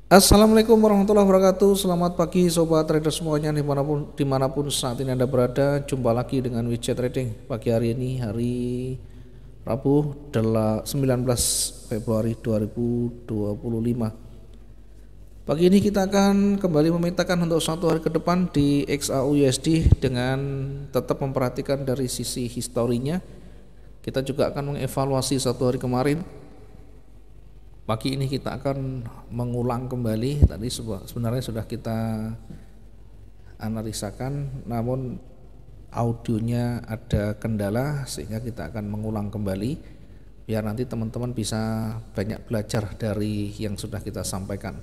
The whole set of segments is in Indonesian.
Assalamualaikum warahmatullahi wabarakatuh. Selamat pagi sobat trader semuanya dimanapun saat ini Anda berada. Jumpa lagi dengan Widget Trading pagi hari ini, hari Rabu 19 Februari 2025. Pagi ini kita akan kembali memetakan untuk satu hari ke depan di XAUUSD dengan tetap memperhatikan dari sisi historinya. Kita juga akan mengevaluasi satu hari kemarin. Pagi ini kita akan mengulang kembali, tadi sebenarnya sudah kita analisakan, namun audionya ada kendala sehingga kita akan mengulang kembali biar nanti teman-teman bisa banyak belajar dari yang sudah kita sampaikan.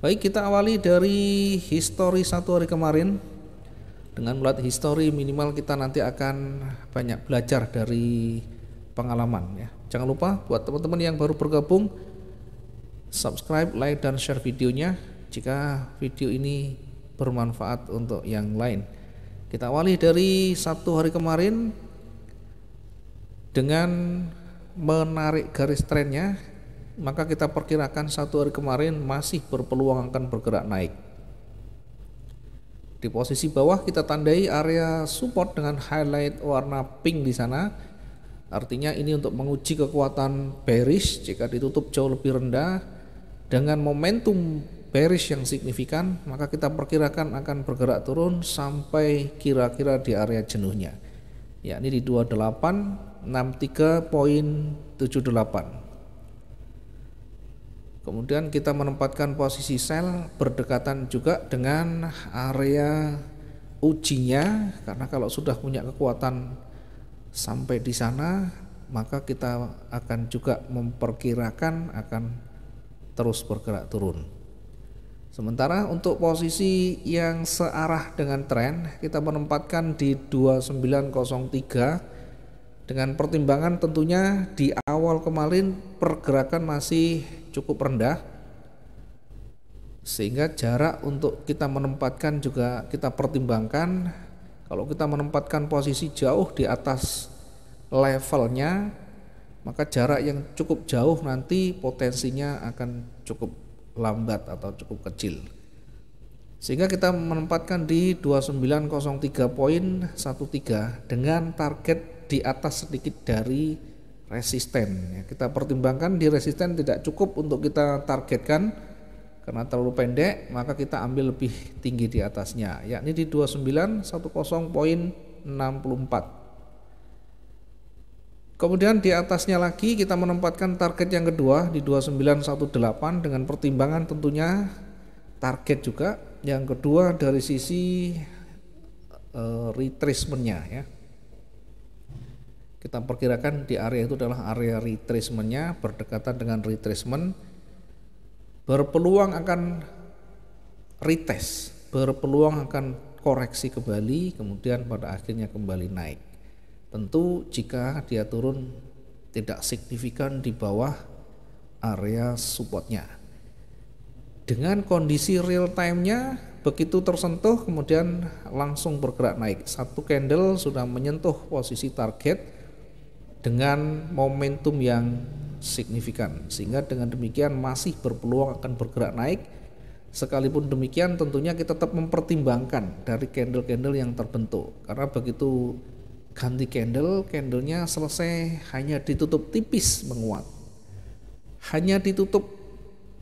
Baik, kita awali dari histori satu hari kemarin. Dengan melihat histori minimal kita nanti akan banyak belajar dari pengalaman ya. Jangan lupa buat teman-teman yang baru bergabung, subscribe, like, dan share videonya jika video ini bermanfaat untuk yang lain. Kita awali dari satu hari kemarin dengan menarik garis trennya, maka kita perkirakan satu hari kemarin masih berpeluang akan bergerak naik. Di posisi bawah kita tandai area support dengan highlight warna pink di sana. Artinya ini untuk menguji kekuatan bearish jika ditutup jauh lebih rendah dengan momentum bearish yang signifikan, maka kita perkirakan akan bergerak turun sampai kira-kira di area jenuhnya, yakni di 2863.78. Kemudian kita menempatkan posisi sell berdekatan juga dengan area ujinya, karena kalau sudah punya kekuatan sampai di sana, maka kita akan juga memperkirakan akan terus bergerak turun. Sementara untuk posisi yang searah dengan tren, kita menempatkan di 2903 dengan pertimbangan tentunya di awal kemarin pergerakan masih cukup rendah, sehingga jarak untuk kita menempatkan juga kita pertimbangkan. Kalau kita menempatkan posisi jauh di atas levelnya, maka jarak yang cukup jauh nanti potensinya akan cukup lambat atau cukup kecil, sehingga kita menempatkan di 2903.13 dengan target di atas sedikit dari resisten. Kita pertimbangkan di resisten tidak cukup untuk kita targetkan karena terlalu pendek, maka kita ambil lebih tinggi di atasnya, yakni di 2910.64. Kemudian di atasnya lagi kita menempatkan target yang kedua di 2918 dengan pertimbangan tentunya target juga yang kedua dari sisi retracementnya ya. Kita perkirakan di area itu adalah area retracementnya, berdekatan dengan retracement, berpeluang akan retest, berpeluang akan koreksi kembali, kemudian pada akhirnya kembali naik. Tentu jika dia turun tidak signifikan di bawah area supportnya. Dengan kondisi real time-nya begitu tersentuh kemudian langsung bergerak naik. Satu candle sudah menyentuh posisi target dengan momentum yang signifikan, sehingga dengan demikian masih berpeluang akan bergerak naik. Sekalipun demikian tentunya kita tetap mempertimbangkan dari candle-candle yang terbentuk, karena begitu ganti candlenya selesai hanya ditutup tipis menguat, hanya ditutup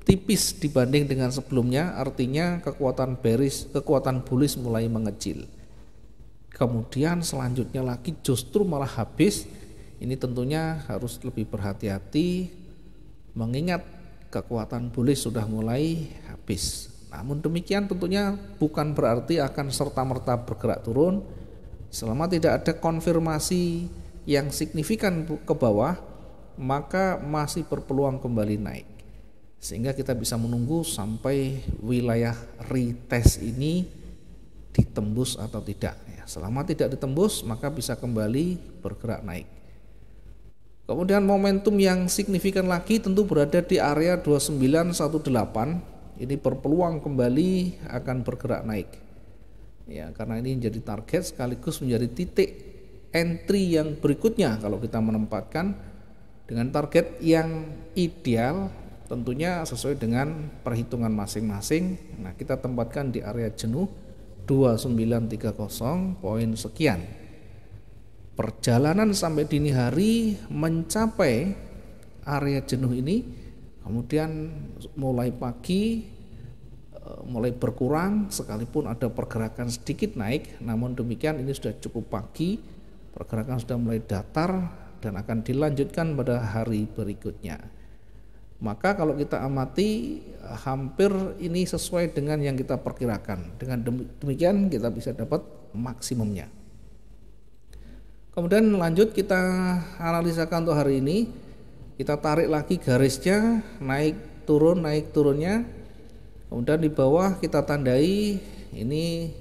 tipis dibanding dengan sebelumnya, artinya kekuatan bearish, kekuatan bullish mulai mengecil. Kemudian selanjutnya lagi justru malah habis. Ini tentunya harus lebih berhati-hati mengingat kekuatan bullish sudah mulai habis. Namun demikian tentunya bukan berarti akan serta-merta bergerak turun. Selama tidak ada konfirmasi yang signifikan ke bawah, maka masih berpeluang kembali naik, sehingga kita bisa menunggu sampai wilayah retest ini ditembus atau tidak. Selama tidak ditembus, maka bisa kembali bergerak naik. Kemudian momentum yang signifikan lagi tentu berada di area 2918. Ini berpeluang kembali akan bergerak naik. Ya, karena ini menjadi target sekaligus menjadi titik entry yang berikutnya kalau kita menempatkan dengan target yang ideal tentunya sesuai dengan perhitungan masing-masing. Nah, kita tempatkan di area jenuh 2930 poin sekian. Perjalanan sampai dini hari mencapai area jenuh ini, kemudian mulai pagi mulai berkurang, sekalipun ada pergerakan sedikit naik, namun demikian ini sudah cukup pagi, pergerakan sudah mulai datar dan akan dilanjutkan pada hari berikutnya. Maka kalau kita amati hampir ini sesuai dengan yang kita perkirakan. Dengan demikian kita bisa dapat maksimumnya. Kemudian lanjut kita analisakan untuk hari ini. Kita tarik lagi garisnya, naik turunnya. Kemudian di bawah kita tandai, ini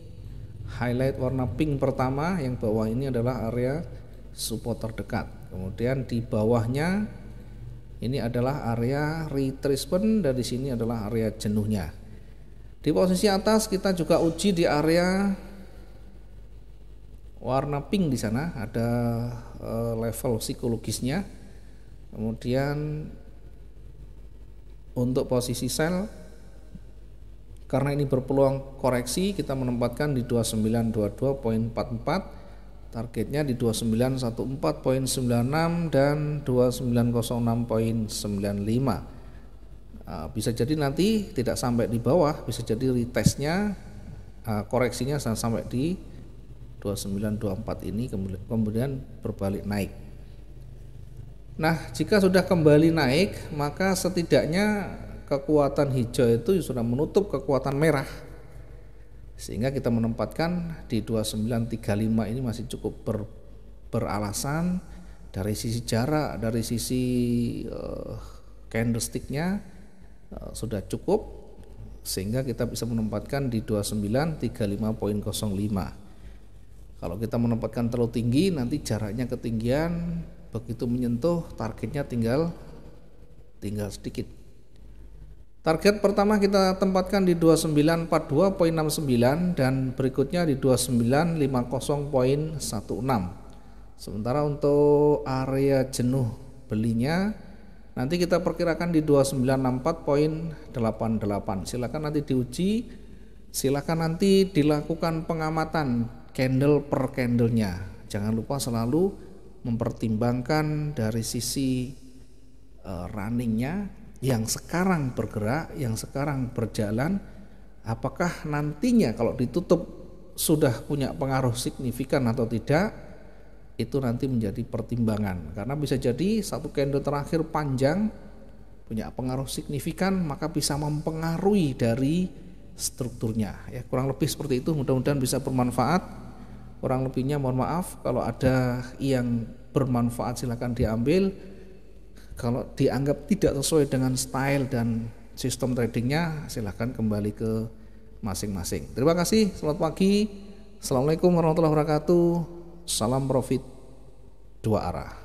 highlight warna pink pertama, yang bawah ini adalah area support terdekat. Kemudian di bawahnya ini adalah area retracement dan di sini adalah area jenuhnya. Di posisi atas kita juga uji di area warna pink, di sana ada level psikologisnya. Kemudian untuk posisi sell, karena ini berpeluang koreksi, kita menempatkan di 2922.44. Targetnya di 2914.96 dan 2906.95. Bisa jadi nanti tidak sampai di bawah, bisa jadi retestnya koreksinya sampai di 2924 ini, kemudian berbalik naik. Nah, jika sudah kembali naik, maka setidaknya kekuatan hijau itu sudah menutup kekuatan merah, sehingga kita menempatkan di 2935 ini masih cukup beralasan dari sisi jarak, dari sisi candlesticknya sudah cukup, sehingga kita bisa menempatkan di 2935.05. Kalau kita menempatkan terlalu tinggi, nanti jaraknya ketinggian, begitu menyentuh targetnya tinggal sedikit. Target pertama kita tempatkan di 2942.69 dan berikutnya di 2950.16. Sementara untuk area jenuh belinya nanti kita perkirakan di 2964.88. Silakan nanti diuji, silakan nanti dilakukan pengamatan candle per candlenya. Jangan lupa selalu mempertimbangkan dari sisi runningnya, yang sekarang bergerak, yang sekarang berjalan, apakah nantinya kalau ditutup sudah punya pengaruh signifikan atau tidak, itu nanti menjadi pertimbangan. Karena bisa jadi satu candle terakhir panjang punya pengaruh signifikan, maka bisa mempengaruhi dari strukturnya. Ya, kurang lebih seperti itu, mudah-mudahan bisa bermanfaat. Kurang lebihnya mohon maaf, kalau ada yang bermanfaat silakan diambil. Kalau dianggap tidak sesuai dengan style dan sistem tradingnya, silahkan kembali ke masing-masing. Terima kasih, selamat pagi. Assalamualaikum warahmatullahi wabarakatuh. Salam profit dua arah.